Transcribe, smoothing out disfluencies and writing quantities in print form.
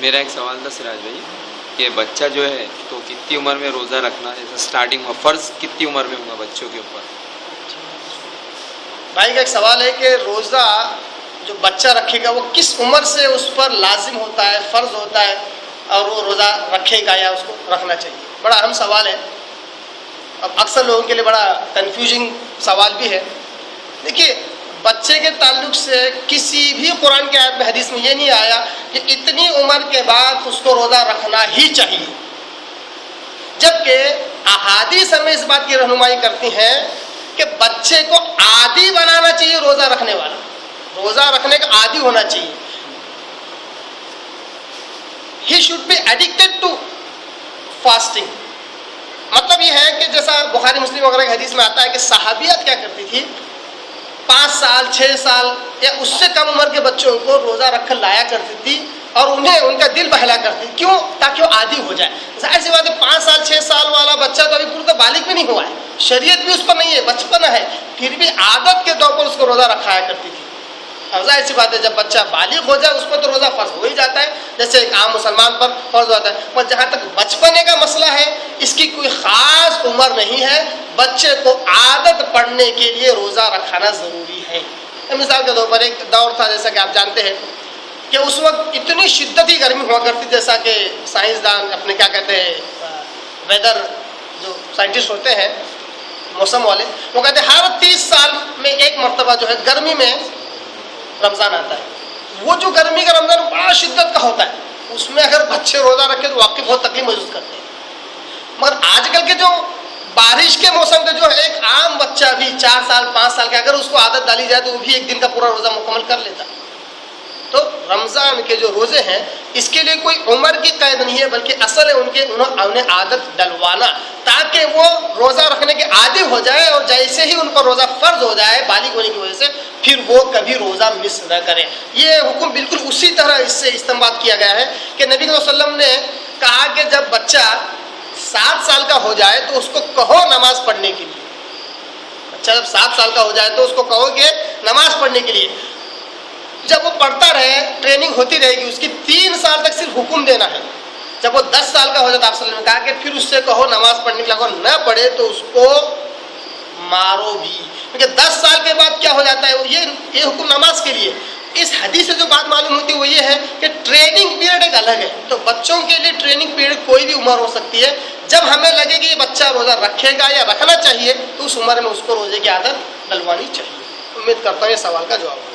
میرا ایک سوال تھا سراج بھائی کہ بچہ جو ہے تو کتنی عمر میں روزہ رکھنا جیسے اسٹارٹنگ ہو فرض کتنی عمر میں ہوگا بچوں کے اوپر؟ بھائی کا ایک سوال ہے کہ روزہ جو بچہ رکھے گا وہ کس عمر سے اس پر لازم ہوتا ہے، فرض ہوتا ہے، اور وہ روزہ رکھے گا یا اس کو رکھنا چاہیے. بڑا اہم سوال ہے، اب اکثر لوگوں کے لیے بڑا کنفیوژنگ سوال بھی ہے. دیکھیے، بچے کے تعلق سے کسی بھی قرآن کی آیت میں حدیث میں یہ نہیں آیا کہ اتنی عمر کے بعد اس کو روزہ رکھنا ہی چاہیے، جبکہ احادیث ہمیں اس بات کی رہنمائی کرتی ہیں کہ بچے کو عادی بنانا چاہیے روزہ رکھنے والا، روزہ رکھنے کا عادی ہونا چاہیے. He should be addicted to fasting. مطلب یہ ہے کہ جیسا بخاری مسلم وغیرہ کی حدیث میں آتا ہے کہ صحابیات کیا کرتی تھی، 5 سال 6 سال یا اس سے کم عمر کے بچوں کو روزہ رکھ کر لایا کرتی تھی اور انہیں ان کا دل بہلا کرتی. کیوں؟ تاکہ وہ عادی ہو جائے. ظاہر سی بات ہے 5 سال 6 سال والا بچہ تو ابھی پورا بالغ بھی نہیں ہوا ہے، شریعت بھی اس پر نہیں ہے، بچپن ہے، پھر بھی عادت کے طور پر اس کو روزہ رکھایا کرتی تھی. اب ظاہر سی بات ہے جب بچہ بالغ ہو جائے اس پر تو روزہ فرض ہو ہی جاتا ہے، جیسے ایک عام مسلمان پر فرض ہوتا ہے. اور جہاں تک بچپنے کا مسئلہ ہے، اس کی کوئی خاص عمر نہیں ہے، بچے کو عادت پڑنے کے لیے روزہ رکھانا ضروری ہے. مثال کے طور پر ایک دور تھا جیسا کہ آپ جانتے ہیں کہ اس وقت اتنی شدتی گرمی ہوا کرتی، جیسا کہ سائنسدان اپنے کیا کہتے ہیں ویدر جو سائنٹسٹ ہوتے ہیں موسم والے، وہ کہتے ہیں ہر 30 سال میں ایک مرتبہ جو ہے گرمی میں رمضان آتا ہے. وہ جو گرمی کا رمضان بڑا شدت کا ہوتا ہے، اس میں اگر بچے روزہ رکھے تو واقعی بہت تکلیف محسوس کرتے ہیں. مگر آج کل کے جو بارش کے موسم کے جو ہے ایک عام بچہ بھی 4 سال 5 سال کا اگر اس کو عادت ڈالی جائے تو وہ بھی ایک دن کا پورا روزہ مکمل کر لیتا. تو رمضان کے جو روزے ہیں اس کے لیے کوئی عمر کی قید نہیں ہے، بلکہ اصل ہے انہیں عادت ڈلوانا تاکہ وہ روزہ رکھنے کے عادی ہو جائے، اور جیسے ہی ان پر روزہ فرض ہو جائے بالغ ہونے کی وجہ سے پھر وہ کبھی روزہ مس نہ کریں. یہ حکم بالکل اسی طرح اس سے استنباط کیا گیا ہے کہ نبی صلی اللہ علیہ وسلم نے کہا کہ جب بچہ 7 سال کا ہو جائے تو اس کو کہو نماز پڑھنے کے لیے. بچہ جب 7 سال کا ہو جائے تو اس کو کہو کہ نماز پڑھنے کے لیے. جب وہ پڑھتا رہے، ٹریننگ ہوتی رہے گی، اس کی 3 سال تک صرف حکم دینا ہے. جب وہ 10 سال کا ہو جاتا آپ صلی اللہ علیہ وسلم نے کہا کہ پھر اس سے کہو نماز پڑھنے کے لیے، اگر نہ پڑھے تو اس کو مارو بھی. کیونکہ 10 سال کے بعد کیا ہو جاتا ہے، یہ حکم نماز کے لیے. اس حدیث سے جو بات معلوم ہوتی ہے وہ یہ ہے کہ ٹریننگ پیریڈ ایک الگ ہے. تو بچوں کے لیے ٹریننگ پیریڈ کوئی بھی عمر ہو سکتی ہے. جب ہمیں لگے کہ یہ بچہ روزہ رکھے گا یا رکھنا چاہیے تو اس عمر میں اس کو روزے کی عادت ڈلوانی چاہیے. امید کرتا ہوں یہ سوال کا جواب